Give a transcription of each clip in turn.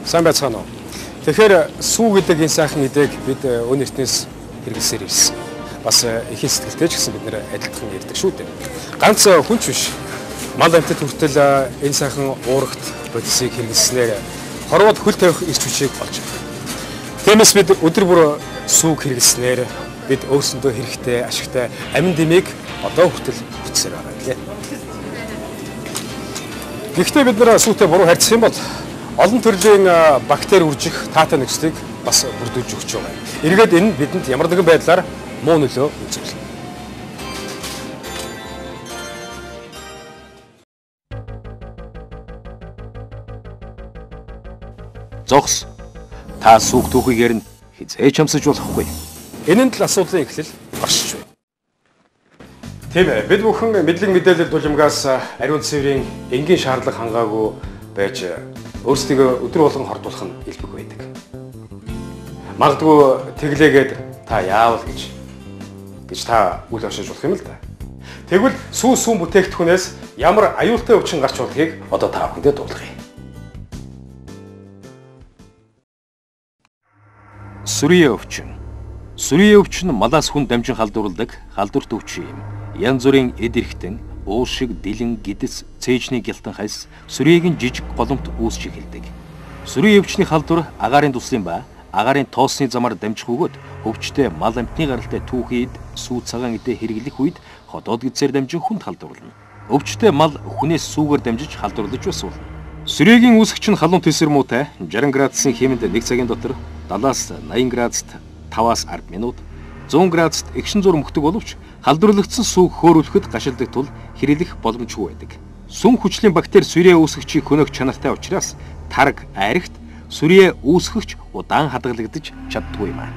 Сайн байцгаана уу. Тэгэхээр сүү гэдэг энэ сайхан идээг бид өн эртнээс хэрэглэсээр ирсэн. Бас ихийн сэтгэлтэй ч гэсэн бид нэр адилхан ярьдаг шүү дээ. Ганц хүн ч биш. Мал амьтад хүртэл энэ сайхан уурагт бодисыг хэрэглэснээр хорвоод хөл тавих эрч хүчийг олж авдаг. Тиймээс бид өдөр бүр сүүг хэрэглэснээр бид өөрсөндөө хэрэгтэй, ашигтай амин дэмийг одоо хүртэл бүтсээр байгаа гэлээ. Гэхдээ бид нэр сүүтэй буруу харьцсан бол олон төрлийн бактери үржих таатай нөхцөлийг бас бүрдүүлж өгч байгаа юм. Эргээд энэ бидэнд ямар нэгэн байдлаар муу нөлөө үзүүлнэ. Зогс. Та сүүг түүхийгээр нь хизээж хамсаж болохгүй. Энэ нь л асуудлын эхлэл гарч байна. Тийм ээ, бид бүхэн мэдлэг мэдээлэл дулимгаас ариун цэврийн энгийн шаардлага хангаагүй байж өөрсдийгөө өдөр болгон хордуулах нь илбэг байдаг. Магадгүй тэглээгээд та яавал гэж та үл оршиж болох юм л да. Тэгвэл сүүн бүтээгдэхүүнээс ямар аюултай өвчин гарч болохыг одоо та бүхэндээ дуулгая. Сүрийн өвчин. Сүрийн өвчин малаас хүн дамжин халдварладаг халдварт өвчин юм. Янз бүрийн эд эрхтэн, уушиг, дэлэн, гидэс, цээжний гялтан хайс сүрийн жижиг голомт үүсч эхэлдэг. Сүрийн өвчний халдвар агаарын туслын ба агаарын тоосны замаар дамжих өгөөд өвчтэй мал амтны гаралтай түүхийд сүү цагаан эдээ хэрэглэх үед ходоод гидсээр дамжин хүнд халдварлана. Өвчтэй мал хүнээс сүүгээр дамжиж халдварлаж бас болно. Сүрийн үүсгч нь халуун тэсэр муутай 60 градусын хэмэнд 1 цагийн дотор 70-аас 80 градуст 5-аас 10 минут, 100 градуст эгшин зур мөхдөг боловч халдварлагдсан сүүг хөөрүүлэхэд гашилдаг тул хэрэглэх боломжгүй байдаг. Сүм хүчлийн бактери сүрээ үүсгэгчийг хөнөөх чанартай учраас тараг айрагт сүрээ үүсгэгч удаан хадгалагдаж чаддгүй юм аа.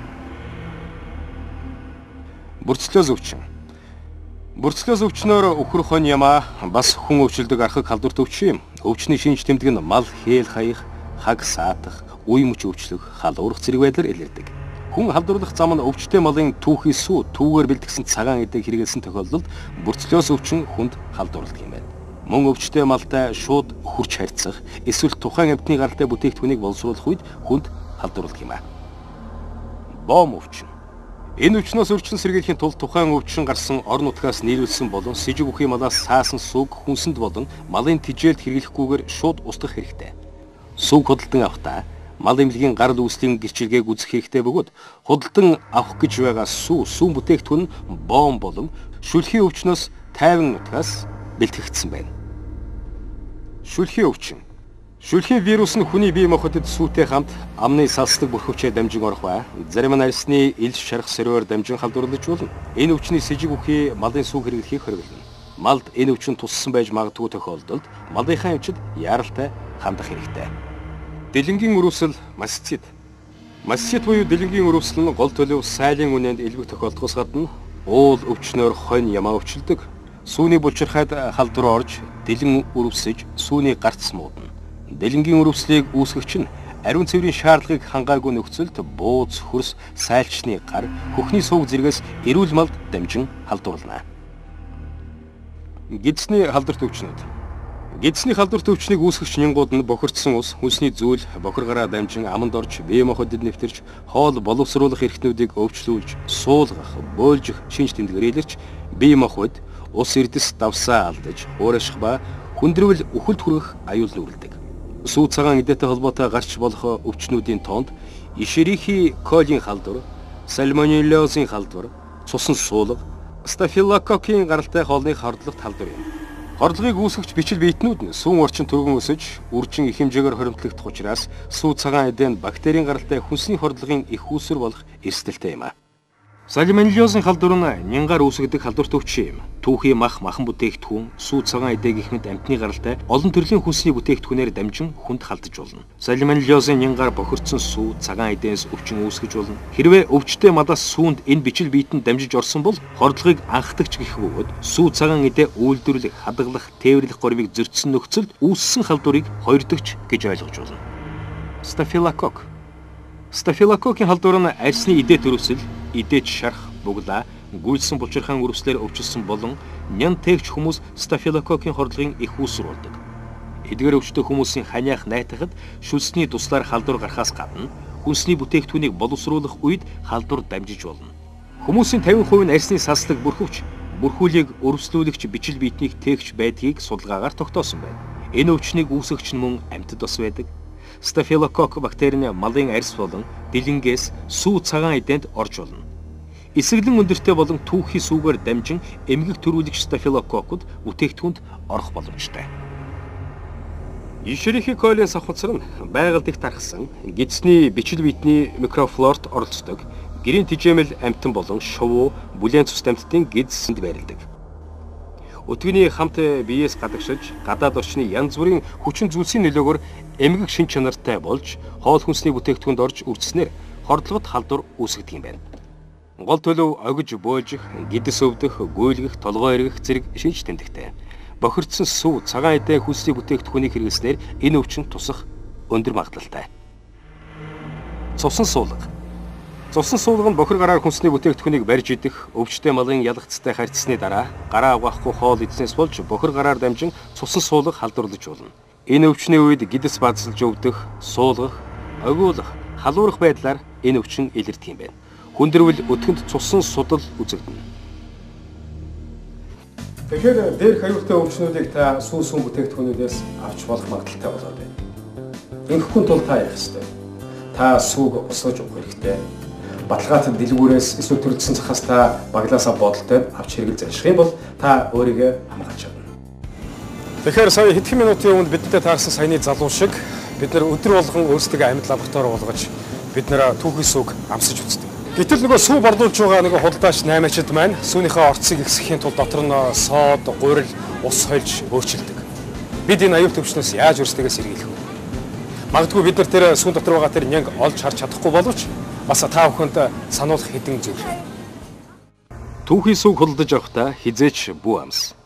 Бүрцлөөс өвчин. Бүрцлөөс өвчнөөр өхөр хон ямаа бас хүн өвчлөдөг архаг халдварт өвчин юм. Өвчний шинж тэмдэг нь мал хээл хаях, хаг саатах, үе мөч өвчлөх, хал уурах зэрэг байдлаар илэрдэг. Хүн халдварлах зам нь өвчтэй малын түүхий сүү түүгээр бэлтгэсэн цагаан эдэг хэрэгэлсэн тохиолдолд бүрцлөөс өвчин хүнд халдварладаг юм байна. Мөн өвчтэй малтай шууд хурч харьцах, эсвэл тухайн амьтны гаралтай бүтээгдэхүүнийг боловсруулах үед хүнд халдварладаг юм аа. Бом өвчин. Энэ өвчнөөс өрчлөн сэргийлэхийн тулд тухайн өвчин гарсан ор нутгаас нийлүүлсэн болон с ижиг үхий малаас саасан сүг хүнсэнд болон малын тижээлд хэрэглэхгүйгээр шууд устгах хэрэгтэй. Сүг худалдан авахдаа мал эмнэлгийн гарал үүслийн гэрчилгээг үзэх хэрэгтэй бөгөөд худалдан авах гэж байгаа сүүн бүтээгдэхүүн бом болон шүлхийн өвчнөөс тайван нутгаас бэлтгэгдсэн байна. Шүлхийн өвчин. Шүлхийн вирус нь хүний бие махбодод сүүтэй хамт амны салслаг бүрхөвчээр дамжин орох ба зарим нь арьсны илж шарах сөрөөр дамжин халдварлаж болно. Энэ өвчний с ижиг үхий малын сүүг хэрэглэхийг хориглоно. Малд энэ өвчин туссан байж магадгүй тохиолдолд малынхаа эмчид яаралтай хандах хэрэгтэй. Дэлэнгийн өрөвсөл мастит. Мастит буюу дэлэнгийн өрөвсөл нь гол төлөв сайлын үнэнд илбэг тохиолдохоос гадна уул өвчнөөр хонь ямаа өвчлөдөг. Сүүний булчирхайд халдвар орж дэлэн өрөвсөж сүүний гарц муудна. Дэлэнгийн өрөвслийг үүсгэгч нь ариун цэврийн шаардлагыг хангаагүй нөхцөлд бууз, хөрс, сайлчны гар, хөхний сувг зэрэгээс эрүүл малд дамжин халдварлана. Гидсний халдварт өвчнүүд. Гидсний халдварт өвчнийг үүсгэгч нянгууд нь бохирдсон ус, хүнсний зүйл, бохир гараа дамжин аманд орж, бие махбодод нэвтэрч, хоол боловсруулах эрхтнүүдийг өвчлүүлж, суулгах, бойлжих шинж тэмдгээр илэрч, бие махбод ус эрдэс давсаа алдаж, уураших ба хүндрвэл үхэлд хүрэх аюул нүрэлдэг. Сүү цагаан эдээтэй холбоотой гарч болох өвчнүүдийн тоонд ишерихи колийн халдвар, сальмонеллезийн халдвар, цусан суулга, стафилококкийн гаралтай хоолны хордлогот халдвар юм. Хордлогыг үүсгэж бичил биетнүүд нь сүүн орчин түргэн өсөж, үржин их хэмжээгээр хоримтлагдах учраас сүү цагаан эдэн бактерийн гаралтай хүнсний хордлогын их үүсвэр болох эрсдэлтэй юм аа. Сальмонеллезийн халдвар нь нянгаар үүсгдэг халдварт өвчин юм. Түүхий махан бүтээгдэхүүн, сүү цагаан эдэг ихмэд амьтны гаралтай олон төрлийн хүнсний бүтээгдэхүүнээр дамжин хүнд халдаж болно. Сальмонеллезийн нянгаар бохирдсон сүү цагаан эдээс өвчин үүсгэж болно. Хэрвээ өвчтэй малаас сүүнд энэ бичил биетэнд дамжиж орсон бол хордлогыг анхдагч гэх бөгөөд сүү цагаан эдээ үйлдвэрлэх, хадгалах, тээвэрлэх горимыг зөрчсөн нөхцөлд үүссэн халдварыг хоёр дахь гэж ойлгож болно. Стафилококк. Стафилококкийн халдвар нь арьсны эдээ төрөвсөл, эдээч шарах, буглаа, гүйлсэн булчирхаан өрөвслээр өвчлсөн болон нян тээгч хүмүүс стафилококкийн хордлогын их үүсвэр болдог. Эдгээр өвчтөе хүмүүсийн ханиах найтахад шүлсний туслаар халдвар гарахаас гадна хүнсний бүтээгдэхүүнийг боловсруулах үед халдвар дамжиж болно. Хүмүүсийн 50% нь арсны саслаг бүрхөвч, бүрхүүлийг өрөвслүүлэгч бичил биетнийг тээгч байдгийг судалгаагаар тогтоосон байна. Энэ өвчнийг үүсгэгч нь мөн амьтад бас байдаг. Стафилококк бактери нь малын арьс болон дэлгэнгээс сүү цагаан эдээнд орж болно. Эсэглэн өндөртэй болон түүхий сүүгээр дамжин эмгэг төрүүлэгч стафилококкуд бүтээгдэхүүнд орох боломжтой. Ишерихи колиас авахцар нь байгальд их тархсан гидсний бичил биетний микрофлорт оролцдог гэрийн тижээмэл амьтан болон шувуу, бүлээн цус амьтдын гидсэнд байрладаг. Өтгөний хамт биеэс гадагшиж, гадаад орчны янз бүрийн хүчин зүйлсийн нөлөөгөөр эмгэг шин чанартай болж, хоол хүнсний бүтээгдэхүүнд орж үрдснээр хордлогод халдвар үүсгэдэг юм байна. Гол төлөв огж боожих, гидс өвдөх, гүйлгэх, толгой эргэх зэрэг шинж тэмдэгтэй. Бохирдсон сүү, цагаан эдээ хүнсний бүтээгдэхүүнийг хэрэглэснээр энэ өвчин тусах өндөр магадлалтай. Цусан суулга. Цусан суулга нь бохир гараар хүнсний бүтээгдэхүүнийг барьж идэх, өвчтэй малын ялгцтай харьцсны дараа гараа угаахгүй хоол идснээс болж бохир гараар дамжин цусан суулга халдварлаж болно. Энэ өвчний үед гидс бадсалж өвдөх, суулгах, огиулах, халуурах байдлаар энэ өвчин илэрдэг юм байна. Хүндрвэл өтгөнд цусан судал үзэгдэнэ. Тэгэхээр дээрх аюултай өвчнүүдийг та сүүн бүтээгдэхүүнүүдээс авч болох магадaltaй болоод байна. Ингэхгүй тул та яах ёстой? Та сүүг усгаж уух хэрэгтэй. Баталгаатад дэлгүүрээс эсвэл төрөлдсөн цахаас та баглаасаа бодолтой авч хэрэгэл зарших юм бол та өөрийгөө хамгаалж чадна. Тэгэхээр сая хэдхэн минутын өмнө бидэнтэй таарсан саяны залуу шиг бид нар өдөр болгон өөрсдөө амьд лаборатори болгож бид нараа түүхий сүүг амсаж үздэг. Гэтэл нөгөө сүү борлуулж байгаа нөгөө худалдаач 8-ачд маань сүүнийхээ орцыг ихсэхийн тулд дотор нь сод, гурил, ус хольж өөрчилдөг. Бид энэ аюултай өвчнөөс яаж өөрсдөө сэргийлэх вэ? Магадгүй бид нар тэр сүүн дотор байгаа тэр нянг олж харж чадахгүй боловч бас та бүхэнд сануулах хэдэн зүйл. Түүхий сүүг худалдаж авахдаа хизээч бүү амс.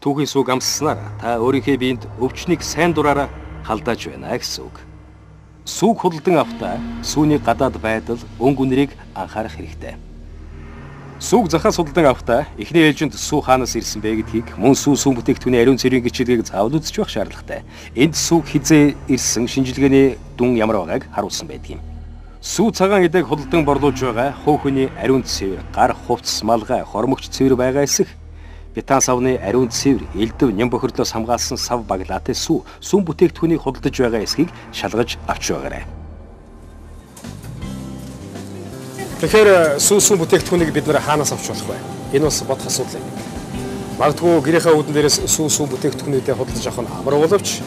Түүхий сүүг амсснаар та өөрийнхөө биед өвчнийг сайн дураараа халдааж байна гэсэн үг. Сүүг худалдан авахдаа сүүний гадаад байдал, өнгө үнэрийг анхаарах хэрэгтэй. Сүүг захаас худалдан авахдаа эхний ээлжинд сүү хаанаас ирсэн бэ гэдгийг мөн сүүн бүтээгдэхүүний ариун цэврийн гिचэлгийг заавал үзэж байх шаардлагатай. Энд сүүг хизээ ирсэн шинжилгээний дүн ямар байгааг харуулсан байдаг юм. Сүү цагаан эдэг худалдан борлуулж байгаа хөөхний ариун цэвэр, гар хувцс, малгай, хормогч цэвэр байгаа эсэх бетан савны ариун цэвэр, элдв ням бохирлоос хамгаалсан сав баглаатай сүүн бүтээгдэхүүнийг худалдаж байгаа эсхийг шалгаж авч байгаарай. Тэгэхээр сүүн бүтээгдэхүүнийг бид нэр хаанаас авч болох вэ? Энэ бас бодох асуудал юм. Магадгүй гэрийнхээ үүдэн дээрээс сүүн бүтээгдэхүүнүүдээ худалдаж авах нь амар боловч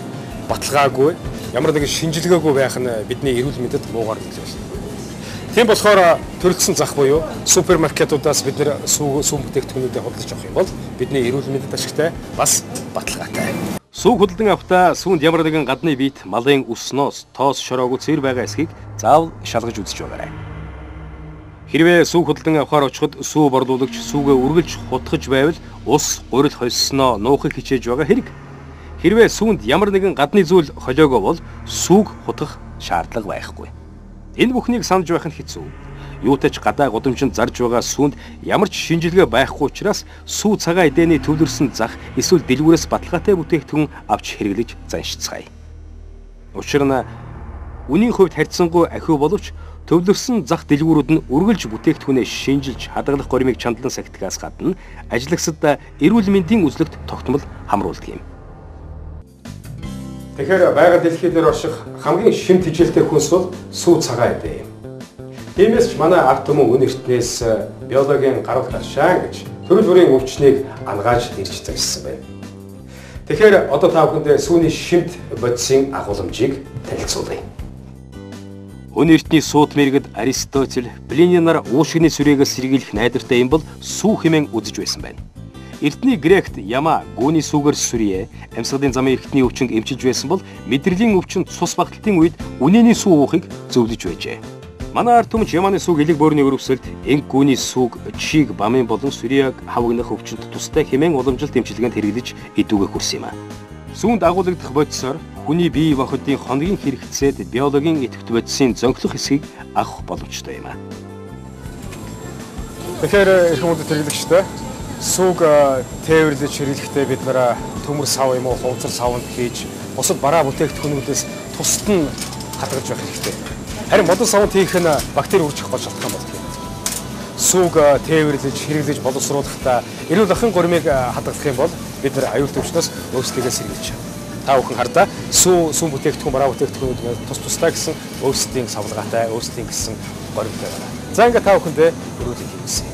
баталгаагүй, ямар нэгэн шинжилгээгүй байх нь бидний эрүүл мэндэд муугар нөлөөлнө. Тийм болохоор төрөлдсөн зах буюу супермаркетуудаас бид нэр сүүн бүтээгдэхүүнүүдээ худалдаж авах юм бол бидний эрүүл мэндэд ашигтай бас баталгаатай. Сүүг худалдан авахдаа сүүнд ямар нэгэн гадны биет, малын өснөөс тоос шороогүй цэвэр байгаа эсхийг заавал шалгаж үзэж байгаарай. Хэрвээ сүүг худалдан авахаар очиход сүү борлуулагч сүүгээ үргэлж хутгаж байвал ус, гурил хольсноо нуухыг хичээж байгаа хэрэг. Хэрвээ сүүнд ямар нэгэн гадны зүйл холиогоо бол сүүг хутгах шаардлага байхгүй. Энэ бүхнийг санаж байх нь хэцүү. Юутай ч гадаа гудамжинд зарж байгаа сүүнд ямар ч шинжилгээ байхгүй учраас сүү цагаан эдээний төвлөрсөн зах эсвэл дэлгүүрээс баталгаатай бүтээгдэхүүн авч хэрэглэж заншицгаая. Учир нь үнийн хувьд харьцангуй ахиу боловч төвлөрсөн зах дэлгүүрүүд нь үргэлж бүтээгдэхүүнээ шинжилж хадгалах горимыг чандлан сахитгаас гадна ажиллагсад эрүүл мэндийн үзлэгт тогтмол хамруулдаг юм. Тэгэхээр байгаль дэлхийд нэр орших хамгийн шим тэжээлтэй хүнс бол сүү цагаан эдээ юм. Тиймээс ч манай ард түмэн үн эртнээс биологийн гарал гаршаан гэж төрөл бүрийн өвчнийг ангааж ирж загссан байна. Тэгэхээр одоо та бүхэнд сүүний шимт бодисын агуулмжийг танилцуулъя. Үн эртний сууд мэргэд Аристотель, Плиний нар уушигны сүрээс сэргийлэх найдвартай юм бол сүү хэмээн үзэж байсан байна. Эртний Грект яма гүний сүгэр сүрье амьсгалын замын эртний өвчнөд эмчилж байсан бол мэдрэлийн өвчин цус багталтын үед үнэний сүү уухыг зөвлөж байжээ. Манай ард түмэн яманы сүг элэг бөөрийн өрөвсөлд энг гүний сүг чиг бамын болон сүрьяг хавгнах өвчнөд тустай хэмээн уламжилт эмчилгээнд хэрэглэж идүүгээ хүрсэн юм а. Сүүнд агуулгадах бодисоор хүний бие махбодын хоногийн хэрэгцээд биологийн идэвхт бодисын зөнхлөх хэсгийг авах боломжтой юм а. Тэгэхээр их хүмүүс хэрэглэгчтэй сүүг тээвэрлэж хэрэглэхдээ бид нараа төмөр сав юм уу хувцар савнд хийж бусад бараа бүтээгдэхүүнүүдээс тусад нь хадгалж байх хэрэгтэй. Харин модон савнд хийх нь бактери үржих гол шалтгаан болдог юм. Сүг тээвэрлэж, хэрэглэж боловсруулахдаа эрүүл ахын гурмыг хадгалах юм бол бид нар аюул төвчнөөс өөрсдийгөө сэргийлж байна. Та бүхэн хардаа сүүн бүтээгдэхүүн, бараа бүтээгдэхүүнүүд тус-тустай гэсэн өөрсдийн савлгаатай, өөрсдийн гэсэн горимтой байна. За ингээ та бүхэндээ өрөөлөг хийсэн.